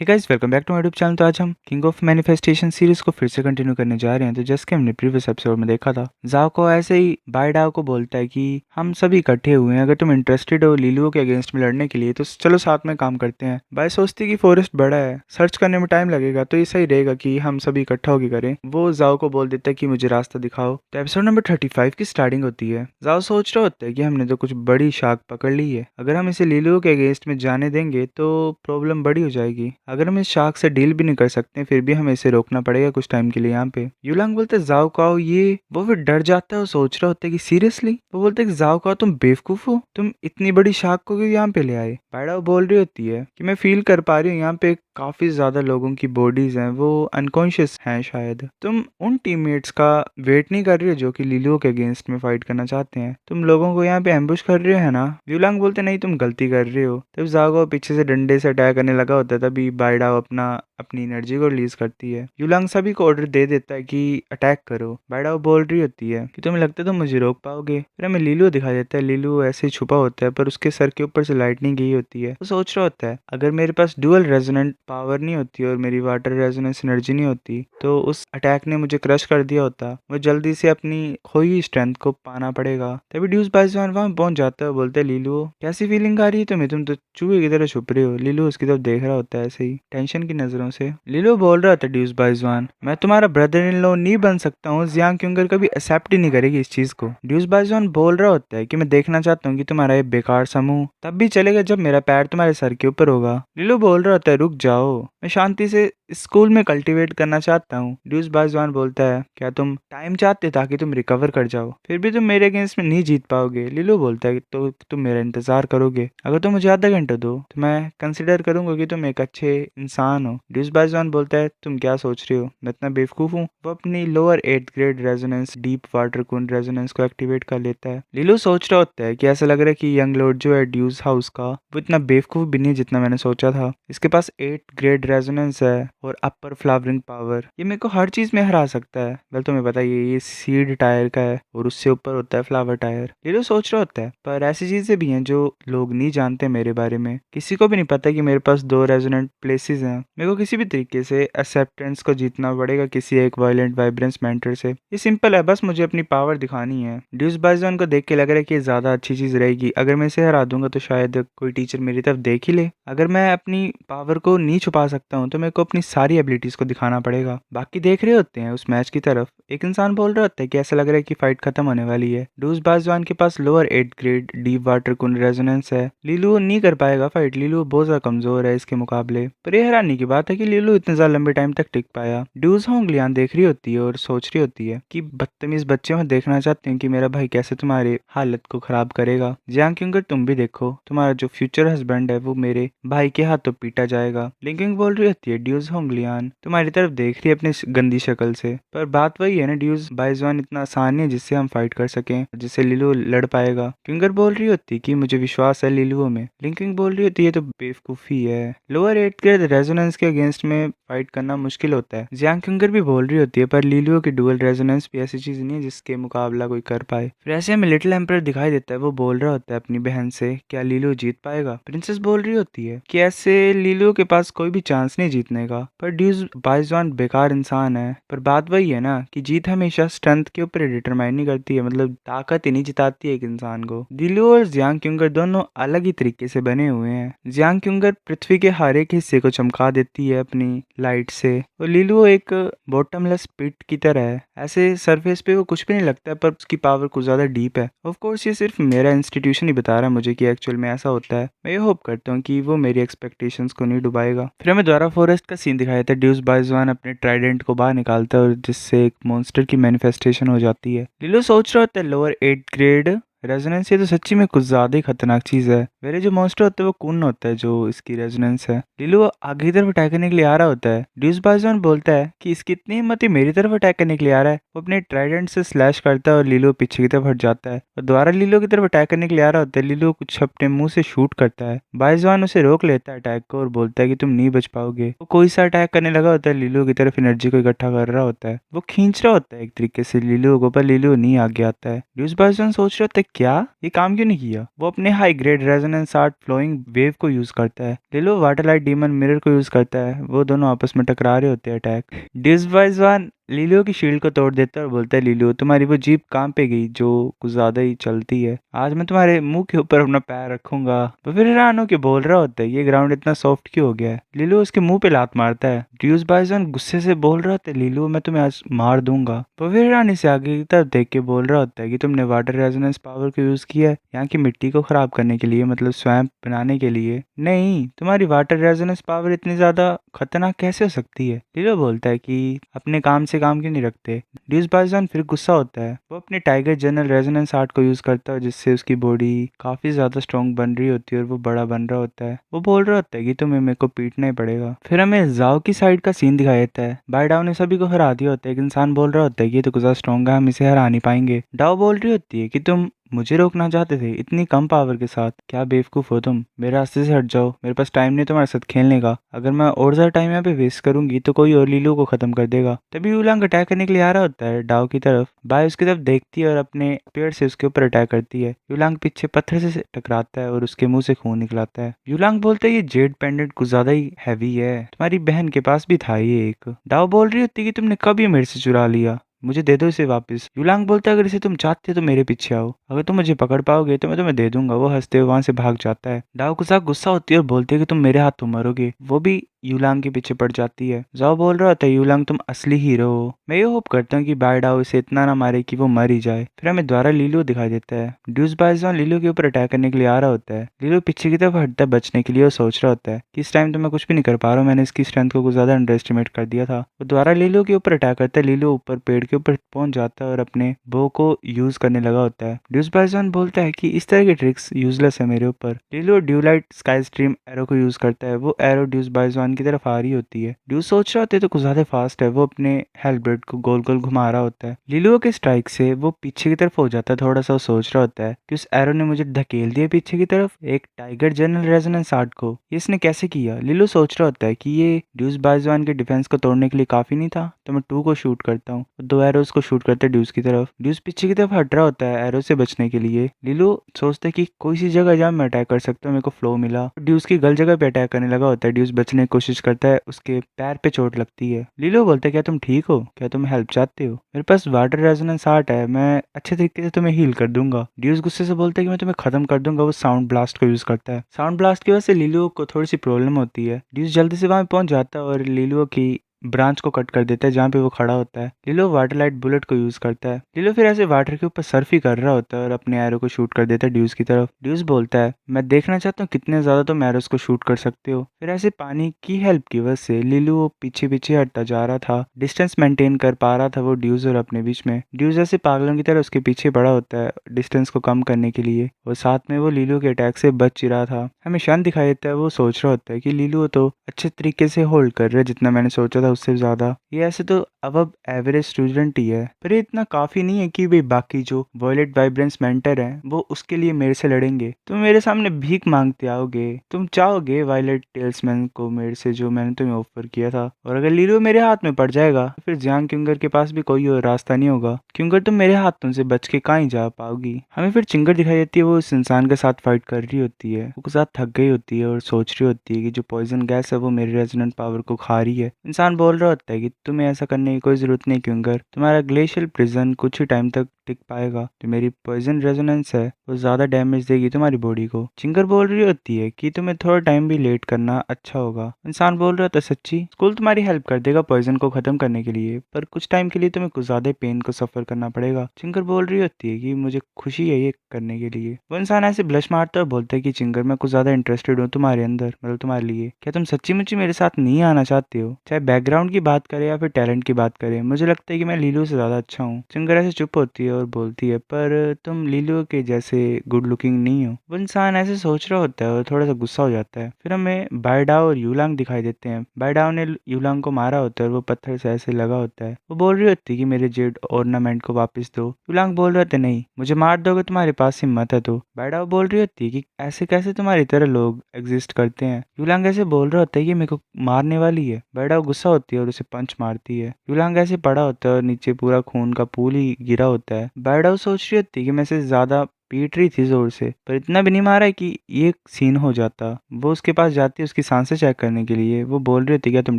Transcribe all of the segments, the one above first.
Hey guys, welcome back to my YouTube channel. तो आज हम किंग ऑफ मैनिफेस्टेशन सीरीज को फिर से कंटिन्यू करने जा रहे हैं। तो जैसे कि हमने प्रीवियस एपिसोड में देखा था, जाओ को ऐसे ही बाय डाओ को बोलता है कि हम सभी इकट्ठे हुए हैं, अगर तुम इंटरेस्टेड हो लिलुओ के अगेंस्ट में लड़ने के लिए तो चलो साथ में काम करते हैं। बाय सोचती कि फॉरेस्ट बड़ा है, सर्च करने में टाइम लगेगा, तो ये सही रहेगा कि हम सभी इकट्ठा होकर करें। वो जाओ को बोल देता है कि मुझे रास्ता दिखाओ। तो एपिसोड नंबर 35 की स्टार्टिंग होती है। जाओ सोच रहा होता है कि हमने तो कुछ बड़ी शाख पकड़ ली है, अगर हम इसे लिलुओ के अगेंस्ट में जाने देंगे तो प्रॉब्लम बड़ी हो जाएगी। अगर हम इस शाख से डील भी नहीं कर सकते फिर भी हमें इसे रोकना पड़ेगा कुछ टाइम के लिए यहाँ पे। युलांग बोलते जाओ काओ ये, वो फिर डर जाता है और सोच रहा होता है कि सीरियसली। वो बोलते हैं कि जाओ काओ तुम बेवकूफ हो, तुम इतनी बड़ी शाख को क्यों यहाँ पे ले आए। बायडाओ बोल रही होती है कि मैं फील कर पा रही हूँ यहाँ पे काफी ज्यादा लोगों की बॉडीज हैं, वो अनकॉन्शियस हैं, शायद तुम उन टीममेट्स का वेट नहीं कर रही हो जो कि लिलुओ के अगेंस्ट में फाइट करना चाहते हैं, तुम लोगों को यहाँ पे एम्बुश कर रहे हो है ना। युलांग बोलते नहीं तुम गलती कर रहे हो। तब जागो पीछे से डंडे से अटैक करने लगा होता है, तभी बायडाओ अपनी एनर्जी को रिलीज करती है। युलांग सभी को ऑर्डर दे देता है कि अटैक करो। बायडाओ बोल रही होती है कि तुम्हें लगता है तुम मुझे रोक पाओगे। फिर हमें लीलू दिखा देता है। लीलू ऐसे ही छुपा होता है पर उसके सर के ऊपर से लाइटनिंग गई होती है। वो सोच रहा होता है अगर मेरे पास डुअल रेजोनेंट पावर नहीं होती और मेरी वाटर रेजोनेंस एनर्जी नहीं होती तो उस अटैक ने मुझे क्रश कर दिया होता। वो जल्दी से अपनी खोई हुई स्ट्रेंथ को पाना पड़ेगा। तभी ड्यूस बाइजवान वहां पहुंच जाता है। बोलते लीलू कैसी फीलिंग आ रही है तुम्हें, तुम तो चूहे की तरह छुप रहे हो। लीलू उसकी तरफ देख रहा होता है ऐसे ही टेंशन की नजरों से। लीलू बोल रहा था ड्यूस बाइजवान मैं तुम्हारा ब्रदर इन लॉ नहीं बन सकता हूँ, जियांग क्यूंगर कभी एक्सेप्ट ही नहीं करेगी इस चीज को। ड्यूस बाइजवान बोल रहा होता है कि मैं देखना चाहता हूँ कि तुम्हारा ये बेकार समूह तब भी चलेगा जब मेरा पैर तुम्हारे सर के ऊपर होगा। लीलू बोल रहा होता है रुक जाओ, मैं शांति से स्कूल में कल्टीवेट करना चाहता हूँ। ड्यूस बाइजवान बोलता है क्या तुम टाइम चाहते ताकि तुम रिकवर कर जाओ, फिर भी तुम मेरे अगेंस्ट में नहीं जीत पाओगे। लीलू बोलता है तो तुम मेरा इंतजार करोगे, अगर तुम मुझे आधा घंटा दो तो मैं कंसिडर करूंगा कि तुम एक अच्छे इंसान हो। ड्यूस बाइजवान बोलता है तुम क्या सोच रहे हो मैं इतना बेवकूफ हूँ। वो अपनी lower 8th grade resonance deep water कून रेजोनेंस को एक्टिवेट कर लेता है। लीलू सोच रहा होता है कि ऐसा लग रहा है कि यंग लॉर्ड जो है ड्यूस हाउस का वो इतना बेवकूफ भी नहीं जितना मैंने सोचा था। इसके पास 8th ग्रेड रेजोनेंस है और अपर फ्लावरिंग पावर, ये मेरे को हर चीज में हरा सकता है। वेल तुम्हें बताइए ये सीड टायर का है और उससे ऊपर होता है फ्लावर टायर। लीलू सोच रहा होता है पर ऐसी चीजें भी हैं जो लोग नहीं जानते मेरे बारे में, किसी को भी नहीं पता कि मेरे पास 2 रेजोनेंट प्लेसेस हैं। मेरे को किसी भी तरीके से एक्सेप्टेंस को जीतना पड़ेगा किसी एक वायलेंट वाइब्रेंस मेंटर से। ये सिंपल है, बस मुझे अपनी पावर दिखानी है। ड्यूस बाइजन को देख के लग रहा है कि ये ज्यादा अच्छी चीज रहेगी, अगर मैं इसे हरा दूंगा तो शायद कोई टीचर मेरी तरफ देख ही ले। अगर मैं अपनी पावर को नहीं छुपा सकता हूँ तो मेरे को अपनी सारी एबिलिटीज को दिखाना पड़ेगा। बाकी देख रहे होते हैं उस मैच की तरफ। एक इंसान बोल रहा होता है कि ऐसा लग रहा है कि फाइट खत्म होने वाली है। ड्यूस बाइजवान के पास lower 8th grade deep water कून रेजोनेंस है। लीलू नहीं कर पाएगा फाइट, लीलू बहुत ज्यादा कमजोर है इसके मुकाबले। पर यह हैरानी की बात है कि लीलू इतने ज्यादा लंबे टाइम तक टिक पाया। ड्यूस होंगलियान देख रही होती है और सोच रही होती है कि बदतमीज बच्चे मैं देखना चाहते हैं कि मेरा भाई कैसे तुम्हारी हालत को खराब करेगा। जियांग क्योंकि तुम भी देखो तुम्हारा जो फ्यूचर हस्बैंड है वो मेरे भाई के हाथों पीटा जाएगा। लिंकिंग बोल रही होती है ड्यूस होंगलियान तुम्हारी तरफ देख रही है अपनी गंदी शक्ल से, पर बात वही है ना ड्यूस बाइजवान इतना आसान नहीं है जिससे हम फाइट कर सकें, जिससे लीलू लड़ पाएगा। क्यूंगर बोल रही होती कि मुझे विश्वास है लीलुओं में। लिंकिंग बोल रही होती है तो बेवकूफी है, लोअर 8th ग्रेड रेजोनेंस के अगेंस्ट में फाइट करना मुश्किल होता है। जियांग क्यूंगर भी बोल रही होती है पर लीलुओं की डुअल रेजोनेंस भी ऐसी चीज नहीं है जिसके मुकाबला कोई कर पाए। फिर ऐसे हमें लिटिल एम्पर दिखाई देता है, वो बोल रहा होता है अपनी बहन से क्या लीलू जीत पाएगा। प्रिंसेस बोल रही होती है कि ऐसे लीलुओं के पास कोई भी चांस नहीं जीतने का, पर ड्यूस बाइजवान बेकार इंसान है। पर बात वही है ना कि जीत हमेशा स्ट्रेंथ के ऊपर डिटरमाइन नहीं करती है, मतलब ताकत ही नहीं जिताती है एक इंसान को। लीलू और जियांग क्यूंगर दोनों अलग ही तरीके से बने हुए हैं। जियांग क्यूंगर पृथ्वी के हर एक हिस्से को चमका देती है अपनी लाइट से, और लीलू एक बॉटमलेस पिट की तरह है, ऐसे सरफेस पे वो कुछ भी नहीं लगता है पर उसकी पावर कुछ ज्यादा डीप है। ऑफ कोर्स ये सिर्फ मेरा इंस्टीट्यूशन ही बता रहा है मुझे कि एक्चुअल में ऐसा होता है। मैं ये होप करता हूँ कि वो मेरी एक्सपेक्टेशंस को नहीं डुबाएगा। फिर हमें द्वारा फॉरेस्ट का सीन दिखाया था। ड्यूस बाइजवान अपने ट्राइडेंट को बाहर निकालता है और जिससे एक मॉन्स्टर की मैनिफेस्टेशन हो जाती है। लीलू सोच रहा होता है लोअर 8th ग्रेड रेजोनेंस, ये तो सच्ची में कुछ ज्यादा ही खतरनाक चीज है। मेरे जो मॉन्स्टर होता है वो कून होता है जो इसकी रेजोनेंस है। लीलू आगे की तरफ अटैक करने के लिए आ रहा होता है। ड्यूस बाइजवान बोलता है कि इसकी इतनी हिम्मत ही मेरी तरफ अटैक करने के लिए आ रहा है। वो अपने ट्राइडेंट से स्लैश करता है और लीलू पीछे की तरफ हट जाता है और दोबारा लीलू की तरफ अटैक करने के लिए आ रहा होता है। लीलू कुछ अपने मुंह से शूट करता है। बाइजवान उसे रोक लेता है अटैक को और बोलता है कि तुम नहीं बच पाओगे। वो कोई सा अटैक करने लगा होता है, लीलू की तरफ एनर्जी को इकट्ठा कर रहा होता है। वो खींच रहा होता है एक तरीके से लीलू को, पर लीलू नहीं आगे आता है। ड्यूस बाइजवान सोच रहा होता है क्या? ये काम क्यों नहीं किया? वो अपने high grade resonance art flowing wave को यूज करता है। लिलो वाटर लाइट डीमन मिरर को यूज करता है। वो दोनों आपस में टकरा रहे होते हैं अटैक। ड्यूसबाइजवान लिलियो की शील्ड को तोड़ देता है और बोलता है, लिलियो तुम्हारी वो जीप काम पे गई जो कुछ ज्यादा ही चलती है। आज मैं तुम्हारे मुंह के ऊपर अपना पैर रखूंगा। तो फिर हैरान होके बोल रहा होता है, ये ग्राउंड इतना सॉफ्ट क्यों हो गया है? लिलियो उसके मुंह पे लात मारता है। ड्यूसबाइजवान गुस्से से बोल रहा होता है, लिलियो मैं तुम्हें आज मार दूंगा। तो फिर हैरानी से आगे की तरफ देख के बोल रहा होता है कि तुमने वाटर रेजोनेंस पावर को यूज किया है यहाँ की मिट्टी को खराब करने के लिए, मतलब स्वैम्प बनाने के लिए नहीं। तुम्हारी वाटर रेजोनेंस पावर इतनी ज्यादा खतरनाक कैसे हो सकती है? लिलो बोलता है कि अपने काम से काम क्यों नहीं रखते। ड्यूसबाइजवान फिर गुस्सा होता है। वो अपने टाइगर जनरल रेजोनेंस आर्ट को यूज करता है जिससे उसकी बॉडी काफी ज्यादा स्ट्रॉन्ग बन रही होती है और वो बड़ा बन रहा होता है। वो बोल रहा होता है कि तुम्हें मेरे को पीटना ही पड़ेगा। फिर हमें जाओ की साइड का सीन दिखाई देता है। बाय डाओ ने सभी को हरा दिया होता है। एक इंसान बोल रहा होता है कि ये तो गुजार स्ट्रॉन्ग है, हम इसे हरा नहीं पाएंगे। डाओ बोल रही होती है कि तुम मुझे रोकना चाहते थे इतनी कम पावर के साथ, क्या बेवकूफ हो तुम, मेरे रास्ते से हट जाओ, मेरे पास टाइम नहीं तुम्हारे साथ खेलने का। अगर मैं और ज्यादा टाइम यहाँ पे वेस्ट करूंगी तो कोई और लीलो को खत्म कर देगा। तभी यूलांग अटैक करने के लिए आ रहा होता है डाओ की तरफ। बाय उसकी तरफ देखती है और अपने पेड़ से उसके ऊपर अटैक करती है। यूलांग पीछे पत्थर से टकराता है और उसके मुंह से खून निकलाता है। यूलांग बोलता है, ये जेड पेंडेंट कुछ ज्यादा ही हैवी है, तुम्हारी बहन के पास भी था ये एक। डाओ बोल रही होती है कि तुमने कब ये मेरे से चुरा लिया, मुझे दे दो इसे वापस। यूलांग बोलता है, अगर इसे तुम चाहते हो तो मेरे पीछे आओ, अगर तुम मुझे पकड़ पाओगे तो मैं तुम्हें दे दूंगा। वो हंसते हुए वहां से भाग जाता है। डाओ के साथ गुस्सा होती है और बोलती है कि तुम मेरे हाथ तुम मरोगे। वो भी यूलांग के पीछे पड़ जाती है। जाओ बोल रहा होता है, यूलांग तुम असली हीरो हो, मैं ये होप करता हूँ कि बाय डाओ इसे इतना ना मारे कि वो मर ही जाए। फिर हमें द्वारा लीलो दिखाई देता है। ड्यूस बाइजॉन लीलो के ऊपर अटैक करने के लिए आ रहा होता है। लीलो पीछे की तरफ हटता है बचने के लिए और सोच रहा होता है कि इस टाइम तो मैं कुछ भी नहीं कर पा रहा हूँ, मैंने इसकी स्ट्रेंथ को कुछ ज्यादा अंडर एस्टिमेट कर दिया था। वो द्वारा लीलो के ऊपर अटैक करता है। लीलो ऊपर पेड़ के ऊपर पहुंच जाता है और अपने बो को यूज करने लगा होता है। ड्यूस बाइजॉन बोलता है कि इस तरह की ट्रिक्स यूजलेस है मेरे ऊपर। लीलो ड्यूलाइट स्काई स्ट्रीम एरो को यूज करता है। वो एरो ड्यूस बाइजॉन की तरफ आ रही होती है। ड्यूस सोच रहा होता है तो कुछ ज्यादा फास्ट है। वो अपने हेलब्रेड को गोल गोल घुमा रहा होता है। लिलो के स्ट्राइक से वो पीछे की तरफ हो जाता है। थोड़ा सा वो सोच रहा होता है कि उस एरो ने मुझे धकेल दिया पीछे की तरफ, एक टाइगर जनरल रेजोनेंस आर्ट को। ये इसने कैसे किया? लिलो सोच रहा होता है कि ये ड्यूस बाइजॉन के डिफेंस को तोड़ने के लिए काफी नहीं था, तो मैं 2 को शूट करता हूँ। दो एरोस को शूट करते हैं ड्यूस की तरफ। ड्यूस पीछे की तरफ हट रहा होता है एरो से बचने के लिए। लिलो सोचता है कि कोई सी जगह जहाँ मैं अटैक कर सकता हूँ, मेरे को फ्लो मिला। ड्यूस की गल जगह पे अटैक करने लगा होता है। ड्यूस बचने की कोशिश करता है, उसके पैर पे चोट लगती है। लिलो बोलता है, क्या तुम ठीक हो? क्या तुम हेल्प चाहते हो? मेरे पास वाटर रेजोनेंस आर्ट है, मैं अच्छे तरीके से तुम्हें हील कर दूंगा। ड्यूस गुस्से से बोलता है कि मैं तुम्हें खत्म कर दूंगा। वो साउंड ब्लास्ट को यूज करता है। साउंड ब्लास्ट की वजह से लिलो को थोड़ी सी प्रॉब्लम होती है। ड्यूस जल्दी से वहां पहुंच जाता है और लिलो की ब्रांच को कट कर देता है जहाँ पे वो खड़ा होता है। लिलो वाटर लाइट बुलेट को यूज करता है। लिलो फिर ऐसे वाटर के ऊपर सर्फ ही कर रहा होता है और अपने एरो को शूट कर देता है ड्यूस की तरफ। ड्यूस बोलता है, मैं देखना चाहता हूँ कितने ज्यादा तुम एरोस को शूट कर सकते हो। फिर ऐसे पानी की हेल्प की वजह से लिलो पीछे पीछे हटता जा रहा था। डिस्टेंस मेंटेन कर पा रहा था वो ड्यूस और अपने बीच में। ड्यूस ऐसे पागलों की तरह उसके पीछे पड़ा होता है डिस्टेंस को कम करने के लिए, और साथ में वो लिलो के अटैक से बच ही रहा था। हमें शांत दिखाई देता है। वो सोच रहा होता है कि लिलो तो अच्छे तरीके से होल्ड कर रहा है, जितना मैंने सोचा था उससे ज्यादा। ये ऐसे तो अब एवरेज स्टूडेंट ही है, पर ये इतना काफी नहीं है कि वे बाकी जो वॉयलेट वाइब्रेंस मेंटर हैं वो उसके लिए मेरे से लड़ेंगे। तुम मेरे सामने भीख मांगते आओगे, तुम चाहोगे वायलेट टेल्समैन को मेरे से जो मैंने तुम्हें ऑफर किया था, और अगर लीलो मेरे हाथ में पड़ जाएगा तो फिर जियांग क्यूंगर के पास भी कोई और रास्ता नहीं होगा। क्यूंगर तुम मेरे हाथों से बच के कहाँ ही जा पाओगी। हमें फिर चिंगर दिखाई देती है। वो इस इंसान के साथ फाइट कर रही होती है। वो साथ थक गई होती है और सोच रही होती है कि जो पॉइजन गैस है वो मेरे रेजोनेंट पावर को खा रही है। इंसान बोल रहा होता है कि तुम्हें ऐसा करने की कोई जरूरत नहीं क्यूंगर, तुम्हारा ग्लेशियल प्रिजन कुछ ही टाइम तक टिक पाएगा। जो मेरी पॉइजन रेजोनेंस है वो ज्यादा डैमेज देगी तुम्हारी बॉडी को। चिंगर बोल रही होती है कि तुम्हें थोड़ा टाइम भी लेट करना अच्छा होगा। इंसान बोल रहा था, सच्ची? स्कूल तुम्हारी हेल्प कर देगा पॉइजन को खत्म करने के लिए, पर कुछ टाइम के लिए तुम्हें कुछ ज्यादा पेन को सफर करना पड़ेगा। चिंगर बोल रही होती है कि मुझे खुशी है ये करने के लिए। वो इंसान ऐसे ब्लश मारता है और बोलता है कि चिंगर मैं कुछ ज्यादा इंटरेस्टेड हूँ तुम्हारे अंदर, मतलब तुम्हारे लिए। क्या तुम सच्ची मुच्ची मेरे साथ नहीं आना चाहते हो? चाहे बैकग्राउंड की बात करें या फिर टैलेंट की बात करें, मुझे लगता है कि मैं लीलो से ज्यादा अच्छा हूँ। चिंगर ऐसे चुप होती है और बोलती है, पर तुम लीलो के जैसे गुड लुकिंग नहीं हो। वो इंसान ऐसे सोच रहा होता है और थोड़ा सा गुस्सा हो जाता है। फिर हमें बायडाओ और यूलांग दिखाई देते हैं। बायडाओ ने यूलांग को मारा होता है और वो पत्थर से ऐसे लगा होता है। वो बोल रही होती है कि मेरे जेड ऑर्नामेंट को वापस दो। यूलांग बोल रहे थे, नहीं, मुझे मार दोगे, तुम्हारे पास हिम्मत है तो। बायडाओ बोल रही होती है कि ऐसे कैसे तुम्हारी तरह लोग एग्जिस्ट करते हैं। यूलांग ऐसे बोल रहा होता है कि मेरे को मारने वाली है। बायडाओ गुस्सा होती है और उसे पंच मारती है। यूलांग ऐसे पड़ा होता है और नीचे पूरा खून का पूल ही गिरा होता है। बायडाओ सोच रही होती है कि मैं इसे ज्यादा पीट रही थी जोर से, पर इतना भी नहीं मारा है कि ये सीन हो जाता। वो उसके पास जाती है उसकी सांसें चेक करने के लिए। वो बोल रही होती क्या तुम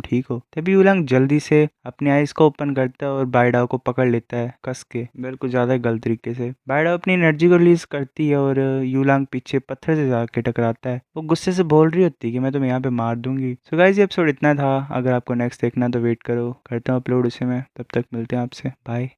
ठीक हो? तभी यूलांग जल्दी से अपनी आईज को ओपन करता है और बाइडाओ को पकड़ लेता है कस के, बिल्कुल ज्यादा गलत तरीके से। बाइडाओ अपनी एनर्जी को रिलीज करती है और यूलांग पीछे पत्थर से जाके टकराता है। वो गुस्से से बोल रही होती है कि मैं तुम्हें यहाँ पे मार दूंगी। सो गाइस ये एपिसोड इतना था। अगर आपको नेक्स्ट देखना तो वेट करो, करता हूँ अपलोड उसे मैं। तब तक मिलते हैं आपसे, बाय।